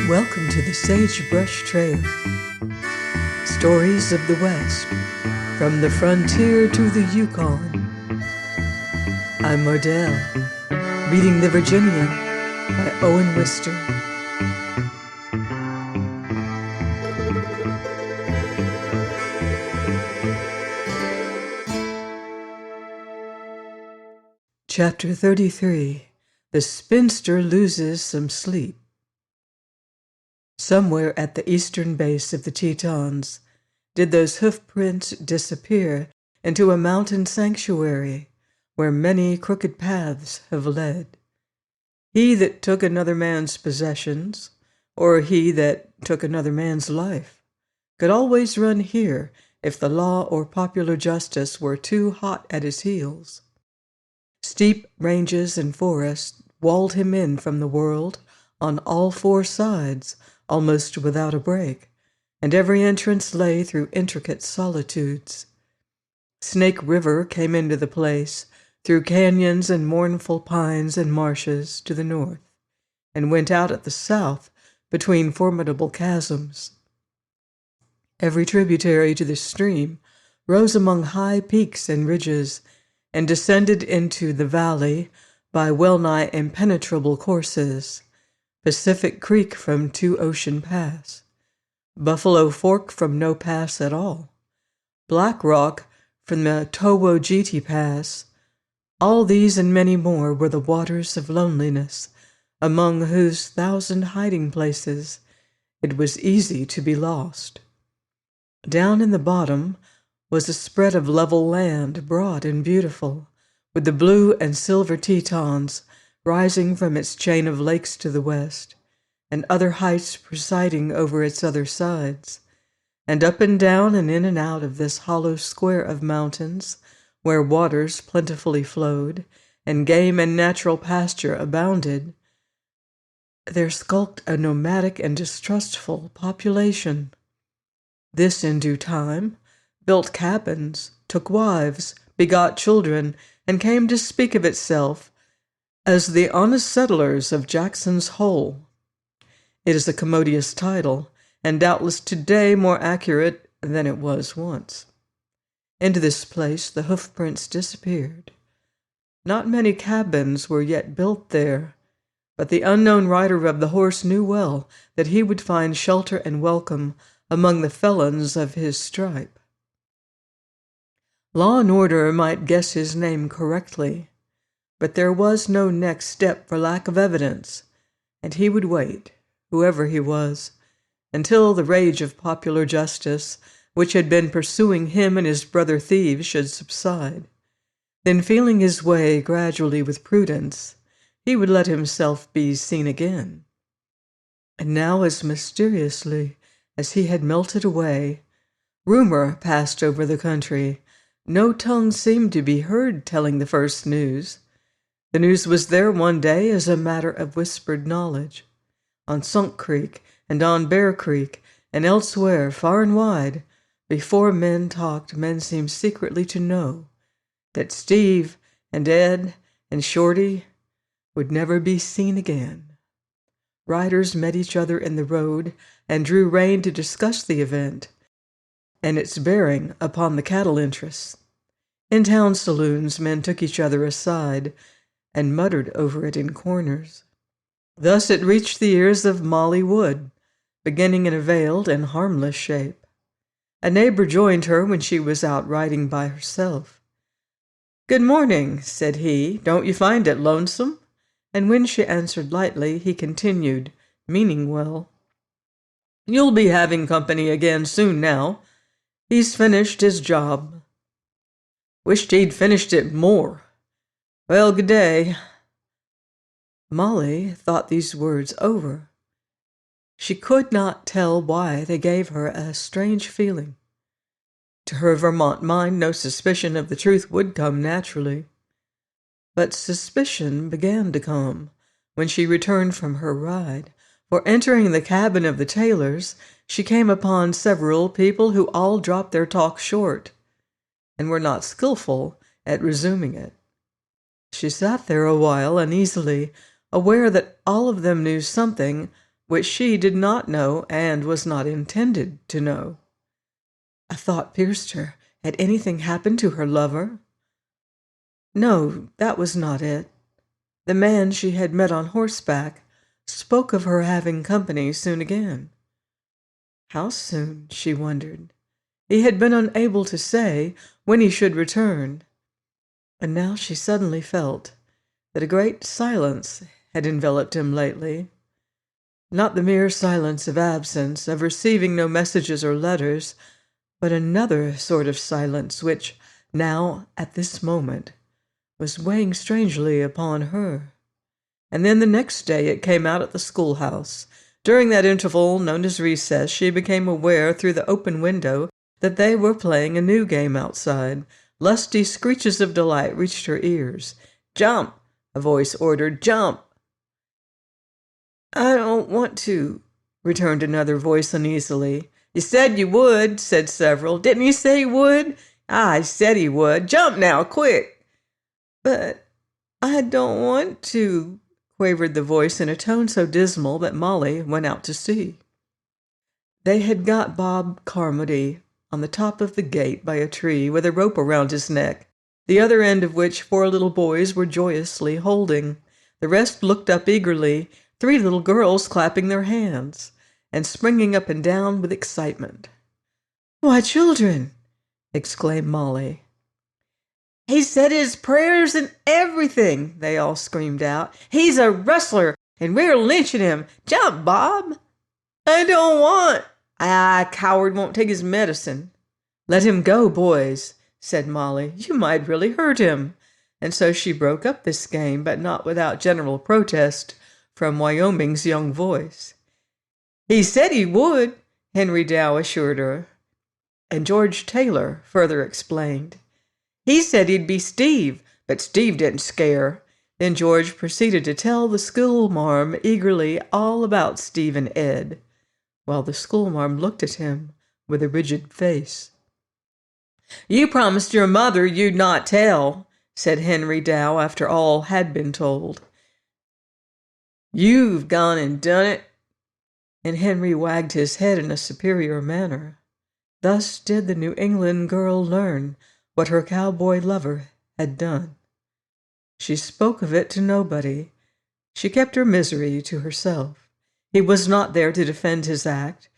Welcome to the Sagebrush Trail. Stories of the West, from the frontier to the Yukon. I'm Mardell, reading The Virginian by Owen Wister. Chapter 33. The Spinster Loses Some Sleep. Somewhere at the eastern base of the Tetons did those hoofprints disappear into a mountain sanctuary where many crooked paths have led. He that took another man's possessions, or he that took another man's life, could always run here if the law or popular justice were too hot at his heels. Steep ranges and forests walled him in from the world on all four sides, almost without a break, and every entrance lay through intricate solitudes. Snake River came into the place through canyons and mournful pines and marshes to the north, and went out at the south between formidable chasms. Every tributary to the stream rose among high peaks and ridges, and descended into the valley by well-nigh impenetrable courses. Pacific Creek from Two Ocean Pass, Buffalo Fork from no pass at all, Black Rock from the Towojiti Pass. All these and many more were the waters of loneliness, among whose thousand hiding places it was easy to be lost. Down in the bottom was a spread of level land, broad and beautiful, with the blue and silver Tetons rising from its chain of lakes to the west, and other heights presiding over its other sides, and up and down and in and out of this hollow square of mountains, where waters plentifully flowed, and game and natural pasture abounded, there skulked a nomadic and distrustful population. This, in due time, built cabins, took wives, begot children, and came to speak of itself as the honest settlers of Jackson's Hole. It is a commodious title, and doubtless today more accurate than it was once. Into this place the hoofprints disappeared. Not many cabins were yet built there, but the unknown rider of the horse knew well that he would find shelter and welcome among the felons of his stripe. Law and order might guess his name correctly, but there was no next step for lack of evidence, and he would wait, whoever he was, until the rage of popular justice, which had been pursuing him and his brother thieves, should subside. Then, feeling his way gradually with prudence, he would let himself be seen again. And now, as mysteriously as he had melted away, rumor passed over the country. No tongue seemed to be heard telling the first news. The news was there one day as a matter of whispered knowledge. On Sunk Creek and on Bear Creek and elsewhere, far and wide, before men talked, men seemed secretly to know that Steve and Ed and Shorty would never be seen again. Riders met each other in the road and drew rein to discuss the event and its bearing upon the cattle interests. In town saloons, men took each other aside and muttered over it in corners. Thus it reached the ears of Molly Wood, beginning in a veiled and harmless shape. A neighbor joined her when she was out riding by herself. "Good morning," said he. "Don't you find it lonesome?" And when she answered lightly, he continued, meaning well, "You'll be having company again soon now. He's finished his job. Wished he'd finished it more. Well, good day." Molly thought these words over. She could not tell why they gave her a strange feeling. To her Vermont mind, no suspicion of the truth would come naturally. But suspicion began to come when she returned from her ride, for entering the cabin of the Taylors, she came upon several people who all dropped their talk short, and were not skillful at resuming it. She sat there a while uneasily, aware that all of them knew something which she did not know and was not intended to know. A thought pierced her. Had anything happened to her lover? No, that was not it. The man she had met on horseback spoke of her having company soon again. How soon, she wondered. He had been unable to say when he should return, and now she suddenly felt that a great silence had enveloped him lately. Not the mere silence of absence, of receiving no messages or letters, but another sort of silence which, now, at this moment, was weighing strangely upon her. And then the next day it came out at the schoolhouse. During that interval known as recess, she became aware through the open window that they were playing a new game outside. Lusty screeches of delight reached her ears. "Jump!" a voice ordered. "Jump!" "I don't want to," returned another voice uneasily. "You said you would," said several. "Didn't you say you would?" "I said he would. Jump now, quick." "But I don't want to," quavered the voice in a tone so dismal that Molly went out to see. They had got Bob Carmody on the top of the gate by a tree with a rope around his neck, the other end of which 4 little boys were joyously holding. The rest looked up eagerly, 3 little girls clapping their hands and springing up and down with excitement. "Why, children!" exclaimed Molly. "He said his prayers and everything," they all screamed out. "He's a rustler, and we're lynching him. Jump, Bob." "I don't want." "Ah, coward won't take his medicine." "Let him go, boys," said Molly. "You might really hurt him." And so she broke up this game, but not without general protest from Wyoming's young voice. "He said he would," Henry Dow assured her. And George Taylor further explained. "He said he'd be Steve, but Steve didn't scare." Then George proceeded to tell the schoolmarm eagerly all about Steve and Ed, while the schoolmarm looked at him with a rigid face. "You promised your mother you'd not tell," said Henry Dow after all had been told. "You've gone and done it." And Henry wagged his head in a superior manner. Thus did the New England girl learn what her cowboy lover had done. She spoke of it to nobody. She kept her misery to herself. He was not there to defend his act.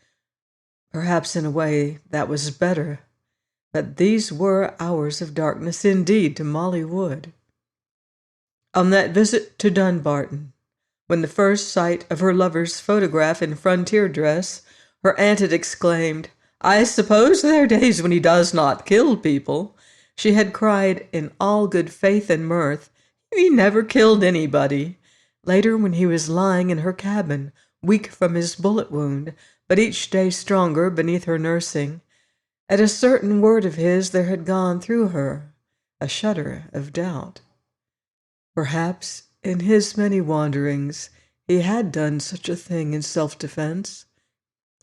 Perhaps in a way that was better. But these were hours of darkness indeed to Molly Wood. On that visit to Dunbarton, when the first sight of her lover's photograph in frontier dress, her aunt had exclaimed, "I suppose there are days when he does not kill people," she had cried in all good faith and mirth, "He never killed anybody." Later, when he was lying in her cabin, weak from his bullet wound, but each day stronger beneath her nursing, at a certain word of his there had gone through her a shudder of doubt. Perhaps in his many wanderings he had done such a thing in self-defense,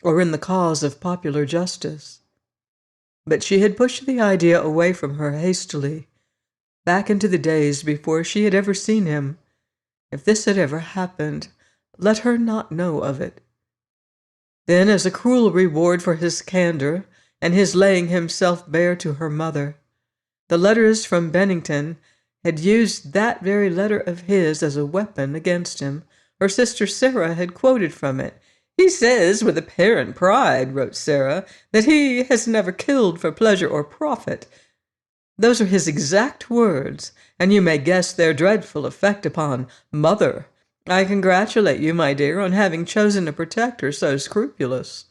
or in the cause of popular justice. But she had pushed the idea away from her hastily, back into the days before she had ever seen him. If this had ever happened, let her not know of it. Then, as a cruel reward for his candor and his laying himself bare to her mother, the letters from Bennington had used that very letter of his as a weapon against him. Her sister Sarah had quoted from it. "He says with apparent pride," wrote Sarah, "that he has never killed for pleasure or profit." Those are his exact words, and you may guess their dreadful effect upon Mother. I congratulate you, my dear, on having chosen a protector so scrupulous.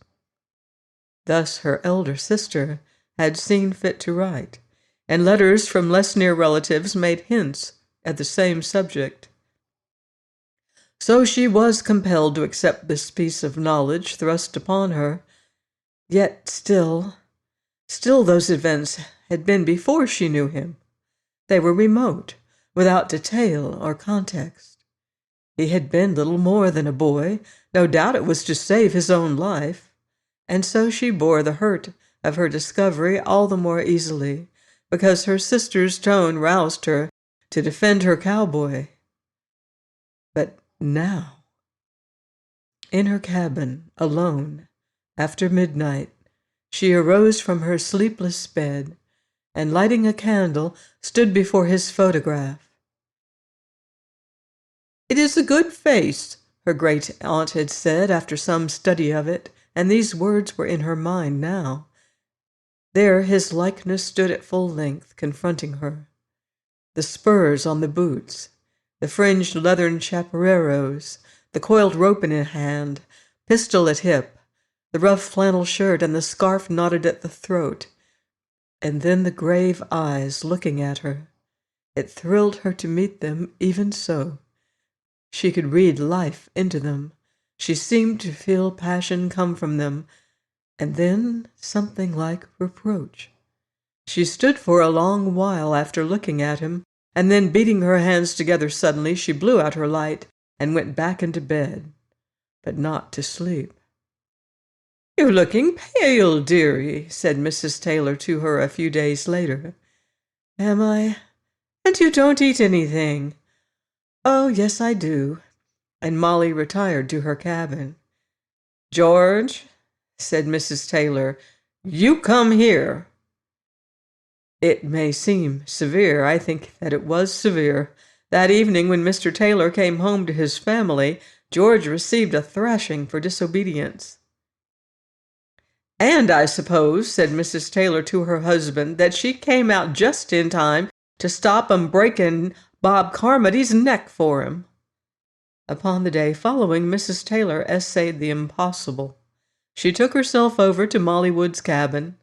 Thus her elder sister had seen fit to write, and letters from less near relatives made hints at the same subject. So she was compelled to accept this piece of knowledge thrust upon her. Yet still those events had been before she knew him. They were remote, without detail or context. He had been little more than a boy. No doubt it was to save his own life. And so she bore the hurt of her discovery all the more easily, because her sister's tone roused her to defend her cowboy. But now, In her cabin, alone, after midnight, she arose from her sleepless bed and, lighting a candle, stood before his photograph. "It is a good face," her great-aunt had said after some study of it, and these words were in her mind now. There his likeness stood at full length, confronting her. The spurs on the boots, the fringed leathern chapereros, the coiled rope in hand, pistol at hip, the rough flannel shirt and the scarf knotted at the throat, and then the grave eyes looking at her. It thrilled her to meet them even so. She could read life into them. She seemed to feel passion come from them, and then something like reproach. She stood for a long while after looking at him, and then, beating her hands together suddenly, she blew out her light and went back into bed, but not to sleep. "You're looking pale, dearie," said Mrs. Taylor to her a few days later. "Am I? And you don't eat anything?" "Oh, yes, I do." And Molly retired to her cabin. "George," said Mrs. Taylor, "you come here." It may seem severe. I think that it was severe. That evening when Mr. Taylor came home to his family, George received a thrashing for disobedience. "And I suppose," said Mrs. Taylor to her husband, "that she came out just in time to stop 'em breaking Bob Carmody's neck for him." Upon the day following, Mrs. Taylor essayed the impossible. She took herself over to Molly Wood's cabin.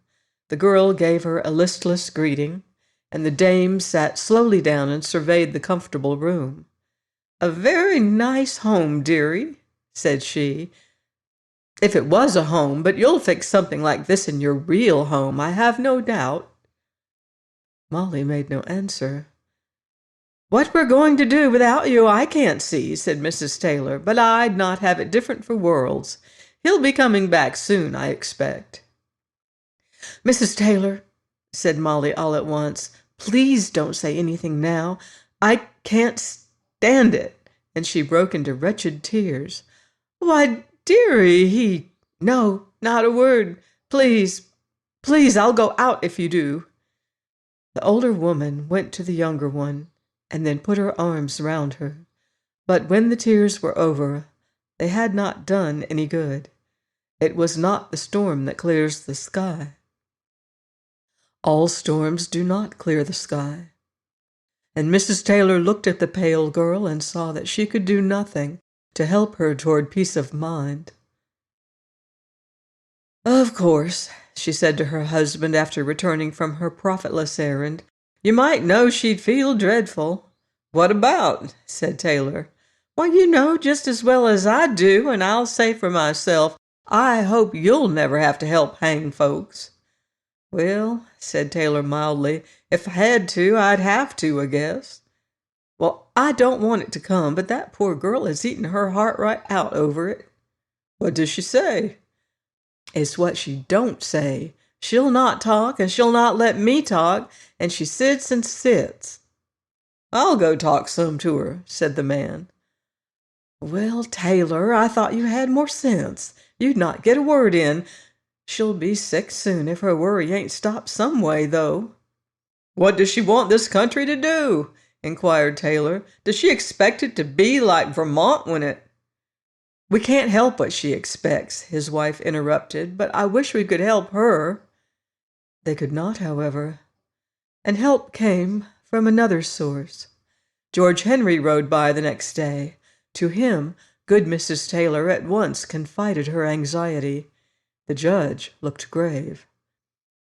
The girl gave her a listless greeting, and the dame sat slowly down and surveyed the comfortable room. "A very nice home, dearie," said she. "If it was a home, but you'll fix something like this in your real home, I have no doubt." Molly made no answer. "What we're going to do without you, I can't see," said Mrs. Taylor, "but I'd not have it different for worlds. He'll be coming back soon, I expect." "Mrs. Taylor," said Molly all at once, "please don't say anything now. I can't stand it." And she broke into wretched tears. "Why, dearie, No, not a word. Please, please, I'll go out if you do." The older woman went to the younger one and then put her arms round her. But when the tears were over, they had not done any good. It was not the storm that clears the sky. All storms do not clear the sky. And Mrs. Taylor looked at the pale girl and saw that she could do nothing to help her toward peace of mind. "Of course," she said to her husband after returning from her profitless errand, "you might know she'd feel dreadful." "What about?" said Taylor. "Why, you know just as well as I do, and I'll say for myself, I hope you'll never have to help hang folks." "Well," said Taylor mildly, "if I had to, I'd have to, I guess." "Well, I don't want it to come, but that poor girl has eaten her heart right out over it." "What does she say?" "It's what she don't say. She'll not talk, and she'll not let me talk, and she sits and sits." "I'll go talk some to her," said the man. "Well, Taylor, I thought you had more sense. You'd not get a word in. She'll be sick soon if her worry ain't stopped some way, though." "What does she want this country to do?" inquired Taylor. "Does she expect it to be like Vermont when it—" "We can't help what she expects," his wife interrupted, "but I wish we could help her." They could not, however, and help came from another source. George Henry rode by the next day. To him, good Mrs. Taylor at once confided her anxiety. The judge looked grave.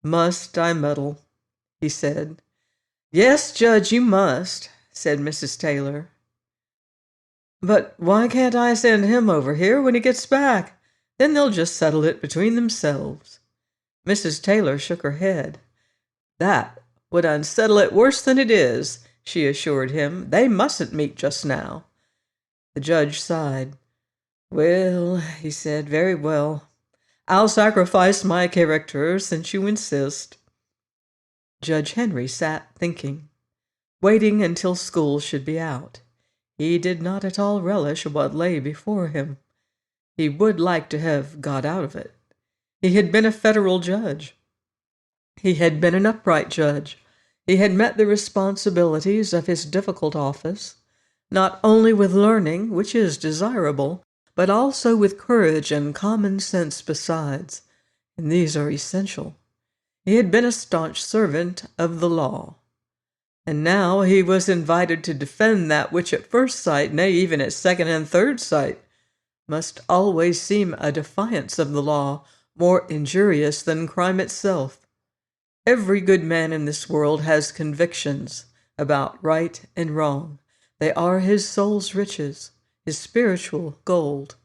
"Must I meddle?" he said. "Yes, Judge, you must," said Mrs. Taylor. "But why can't I send him over here when he gets back? Then they'll just settle it between themselves." Mrs. Taylor shook her head. "That would unsettle it worse than it is," she assured him. "They mustn't meet just now." The judge sighed. "Well," he said, "very well. I'll sacrifice my character since you insist." Judge Henry sat thinking, waiting until school should be out. He did not at all relish what lay before him. He would like to have got out of it. He had been a federal judge. He had been an upright judge. He had met the responsibilities of his difficult office, not only with learning, which is desirable, but also with courage and common sense besides, and these are essential. He had been a staunch servant of the law, and now he was invited to defend that which at first sight, nay, even at second and third sight, must always seem a defiance of the law more injurious than crime itself. Every good man in this world has convictions about right and wrong. They are his soul's riches, his spiritual gold.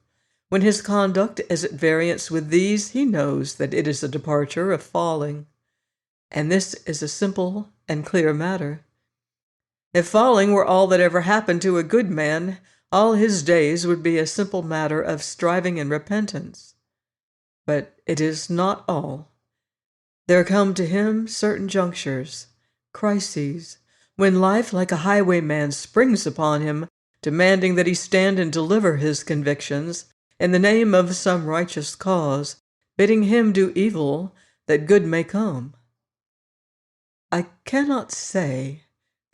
When his conduct is at variance with these, he knows that it is a departure of falling. And this is a simple and clear matter. If falling were all that ever happened to a good man, all his days would be a simple matter of striving and repentance. But it is not all. There come to him certain junctures, crises, when life like a highwayman springs upon him, demanding that he stand and deliver his convictions in the name of some righteous cause, bidding him do evil that good may come. I cannot say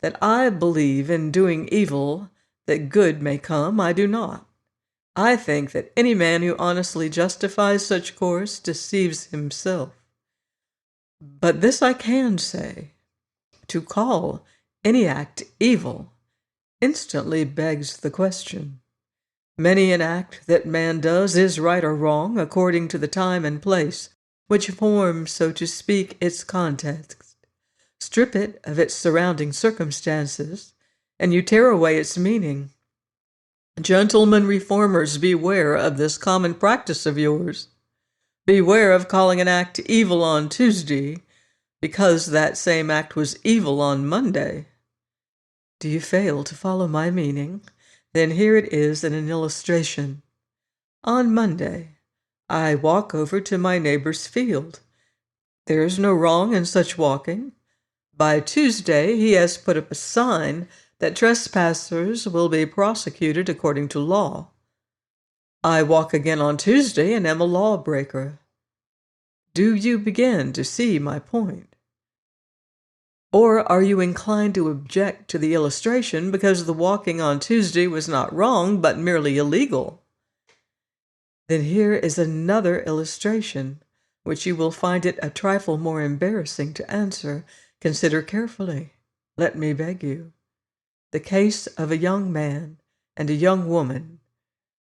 that I believe in doing evil that good may come. I do not. I think that any man who honestly justifies such course deceives himself. But this I can say, to call any act evil instantly begs the question. Many an act that man does is right or wrong according to the time and place, which forms, so to speak, its context. Strip it of its surrounding circumstances, and you tear away its meaning. Gentlemen reformers, beware of this common practice of yours. Beware of calling an act evil on Tuesday because that same act was evil on Monday. Do you fail to follow my meaning? Then here it is in an illustration. On Monday, I walk over to my neighbor's field. There is no wrong in such walking. By Tuesday, he has put up a sign that trespassers will be prosecuted according to law. I walk again on Tuesday and am a lawbreaker. Do you begin to see my point? Or are you inclined to object to the illustration because the walking on Tuesday was not wrong but merely illegal? Then here is another illustration, which you will find it a trifle more embarrassing to answer. Consider carefully, let me beg you, the case of a young man and a young woman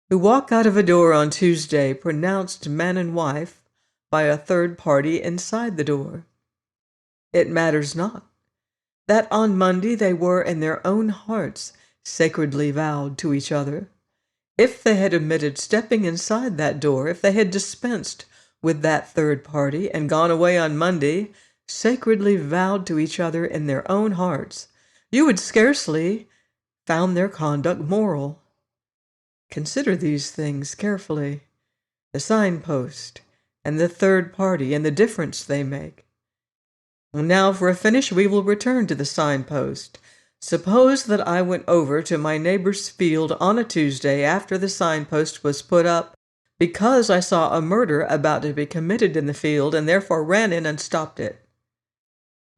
who walk out of a door on Tuesday pronounced man and wife by a third party inside the door. It matters not that on Monday they were in their own hearts sacredly vowed to each other. If they had omitted stepping inside that door, if they had dispensed with that third party and gone away on Monday, sacredly vowed to each other in their own hearts, you would scarcely found their conduct moral. Consider these things carefully, the signpost and the third party and the difference they make. Now for a finish we will return to the signpost. Suppose that I went over to my neighbor's field on a Tuesday after the signpost was put up because I saw a murder about to be committed in the field and therefore ran in and stopped it.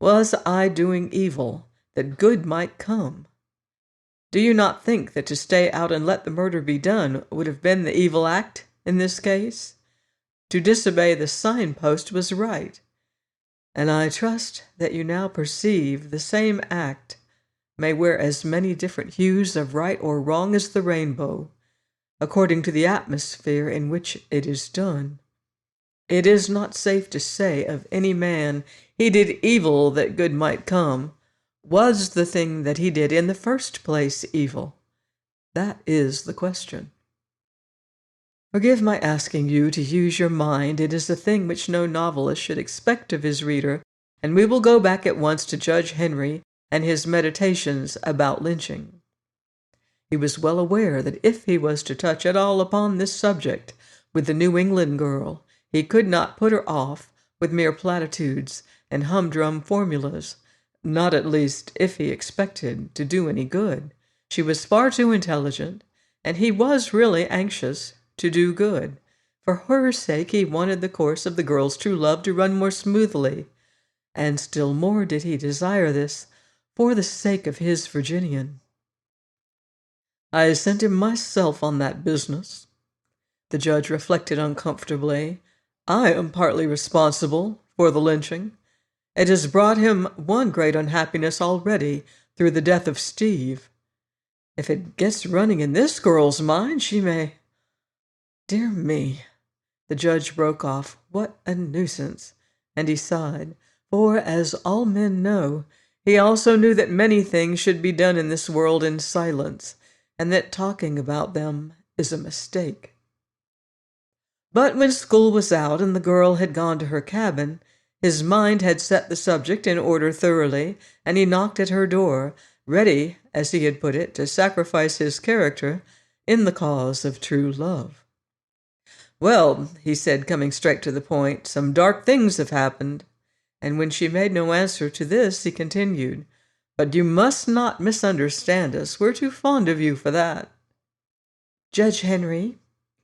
Was I doing evil that good might come? Do you not think that to stay out and let the murder be done would have been the evil act in this case? To disobey the signpost was right, and I trust that you now perceive the same act may wear as many different hues of right or wrong as the rainbow, according to the atmosphere in which it is done. It is not safe to say of any man, he did evil that good might come. Was the thing that he did in the first place evil? That is the question. Forgive my asking you to use your mind. It is a thing which no novelist should expect of his reader, and we will go back at once to Judge Henry and his meditations about lynching. He was well aware that if he was to touch at all upon this subject with the New England girl, he could not put her off with mere platitudes and humdrum formulas, not at least if he expected to do any good. She was far too intelligent, and he was really anxious to do good. For her sake he wanted the course of the girl's true love to run more smoothly, and still more did he desire this for the sake of his Virginian. I sent him myself on that business. The judge reflected uncomfortably. I am partly responsible for the lynching. It has brought him one great unhappiness already through the death of Steve. If it gets running in this girl's mind, she may— Dear me, the judge broke off. What a nuisance! And he sighed, for, as all men know, he also knew that many things should be done in this world in silence, and that talking about them is a mistake. But when school was out and the girl had gone to her cabin, his mind had set the subject in order thoroughly, and he knocked at her door, ready, as he had put it, to sacrifice his character in the cause of true love. Well, he said, coming straight to the point, some dark things have happened. And when she made no answer to this, he continued, But you must not misunderstand us. We're too fond of you for that. Judge Henry,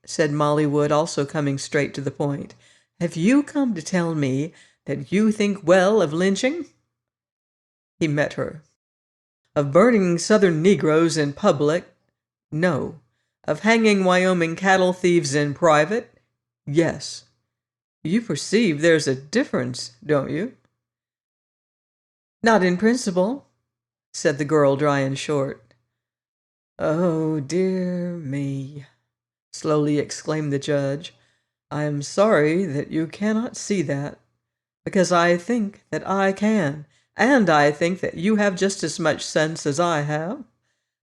said Molly Wood, also coming straight to the point, have you come to tell me that you think well of lynching? He met her. Of burning Southern Negroes in public? No. Of hanging Wyoming cattle thieves in private? Yes. You perceive there's a difference, don't you? Not in principle, said the girl, dry and short. Oh, dear me, slowly exclaimed the judge. I am sorry that you cannot see that, because I think that I can, and I think that you have just as much sense as I have.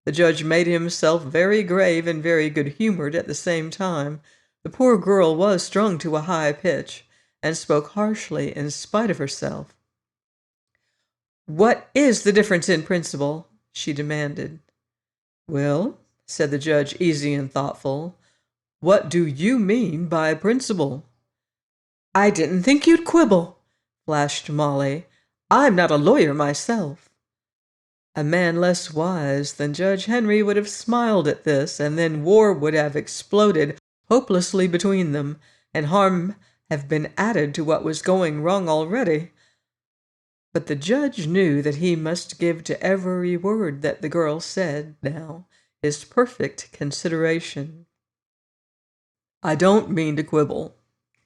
The judge made himself very grave and very good-humored at the same time. The poor girl was strung to a high pitch, and spoke harshly in spite of herself. What is the difference in principle? She demanded. Well, said the judge, easy and thoughtful, what do you mean by principle? I didn't think you'd quibble, flashed Molly. I'm not a lawyer myself. A man less wise than Judge Henry would have smiled at this, and then war would have exploded hopelessly between them, and harm have been added to what was going wrong already. But the judge knew that he must give to every word that the girl said now his perfect consideration. I don't mean to quibble,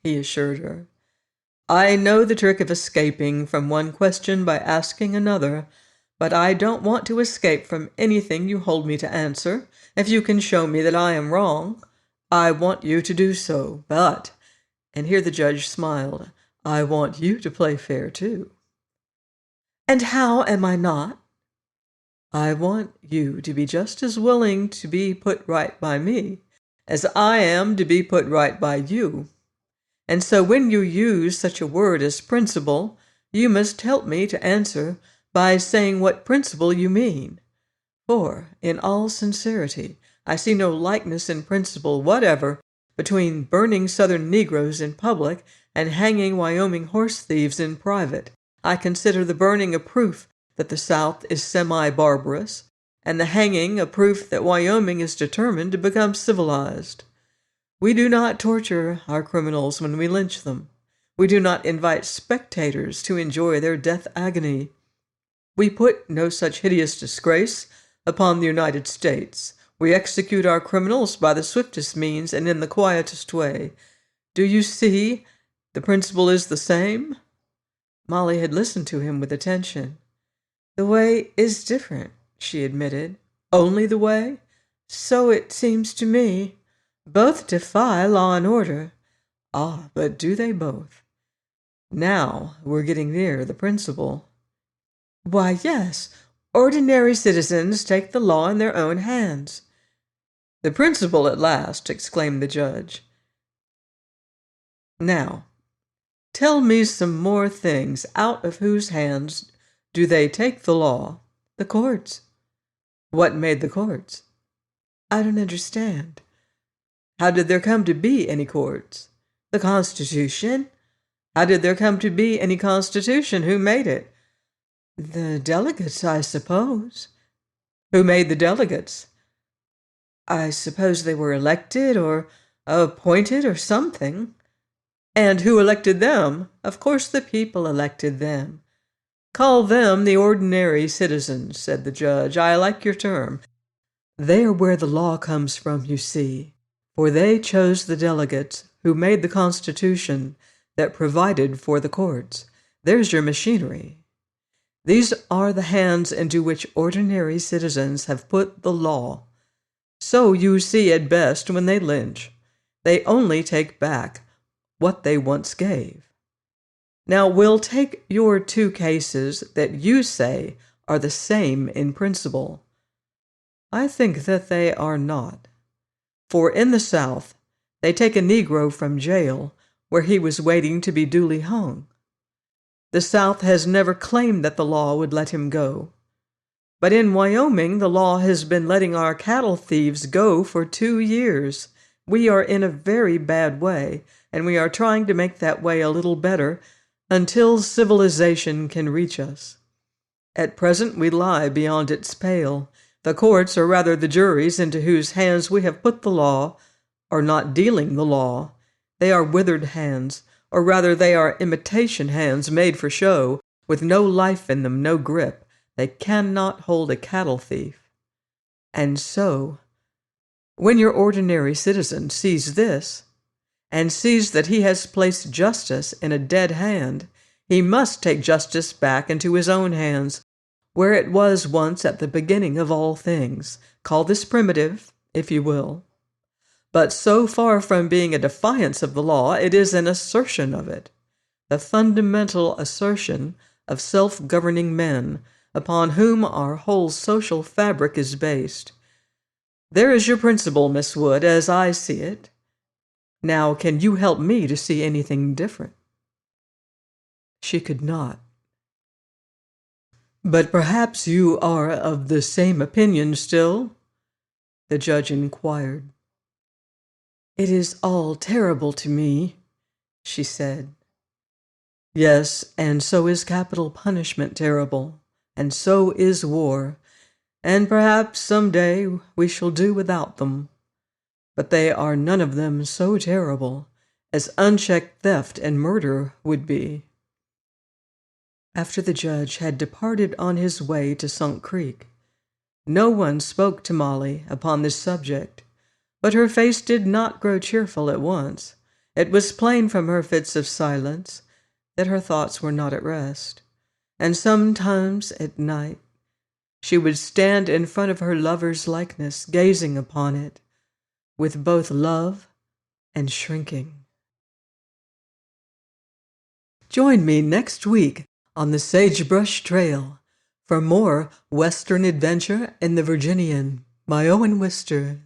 he assured her. I know the trick of escaping from one question by asking another, but I don't want to escape from anything you hold me to answer. If you can show me that I am wrong, I want you to do so. But, and here the judge smiled, I want you to play fair too. And how am I not? I want you to be just as willing to be put right by me as I am to be put right by you. And so when you use such a word as principle, you must help me to answer by saying what principle you mean. For, in all sincerity, I see no likeness in principle whatever between burning Southern Negroes in public and hanging Wyoming horse thieves in private. I consider the burning a proof that the South is semi-barbarous, and the hanging a proof that Wyoming is determined to become civilized. We do not torture our criminals when we lynch them. We do not invite spectators to enjoy their death agony. We put no such hideous disgrace upon the United States. We execute our criminals by the swiftest means and in the quietest way. Do you see? The principle is the same. Molly had listened to him with attention. The way is different, she admitted. Only the way? So it seems to me. Both defy law and order. Ah, but do they both? Now we're getting near the principle. Why, yes, ordinary citizens take the law in their own hands. The principle at last, exclaimed the judge. Now, tell me some more things. Out of whose hands do they take the law? The courts. What made the courts? I don't understand. How did there come to be any courts? The Constitution? How did there come to be any Constitution? Who made it? The delegates, I suppose. Who made the delegates? I suppose they were elected, or Appointed or something. And who elected them? Of course the people elected them. Call them the ordinary citizens, said the judge. I like your term. They are where the law comes from, you see, for they chose the delegates who made the Constitution that provided for the courts. There's your machinery. These are the hands into which ordinary citizens have put the law. So you see at best when they lynch, they only take back what they once gave. Now we'll take your two cases that you say are the same in principle. I think that they are not. For in the South, they take a Negro from jail where he was waiting to be duly hung. The South has never claimed that the law would let him go. But in Wyoming, the law has been letting our cattle thieves go for 2 years. We are in a very bad way, and we are trying to make that way a little better until civilization can reach us. At present, we lie beyond its pale. The courts, or rather the juries into whose hands we have put the law, are not dealing the law. They are withered hands, or rather they are imitation hands made for show, with no life in them, no grip. They cannot hold a cattle thief. And so, when your ordinary citizen sees this, and sees that he has placed justice in a dead hand, he must take justice back into his own hands, where it was once at the beginning of all things. Call this primitive, if you will. But so far from being a defiance of the law, it is an assertion of it, the fundamental assertion of self-governing men, upon whom our whole social fabric is based. There is your principle, Miss Wood, as I see it. Now, can you help me to see anything different? She could not. But perhaps you are of the same opinion still? The judge inquired. It is all terrible to me, she said. Yes, and so is capital punishment terrible, and so is war, and perhaps some day we shall do without them. But they are none of them so terrible as unchecked theft and murder would be. After the judge had departed on his way to Sunk Creek, no one spoke to Molly upon this subject, but her face did not grow cheerful at once. It was plain from her fits of silence that her thoughts were not at rest, and sometimes at night she would stand in front of her lover's likeness, gazing upon it, with both love and shrinking. Join me next week on the Sagebrush Trail for more Western adventure in the Virginian by Owen Wister.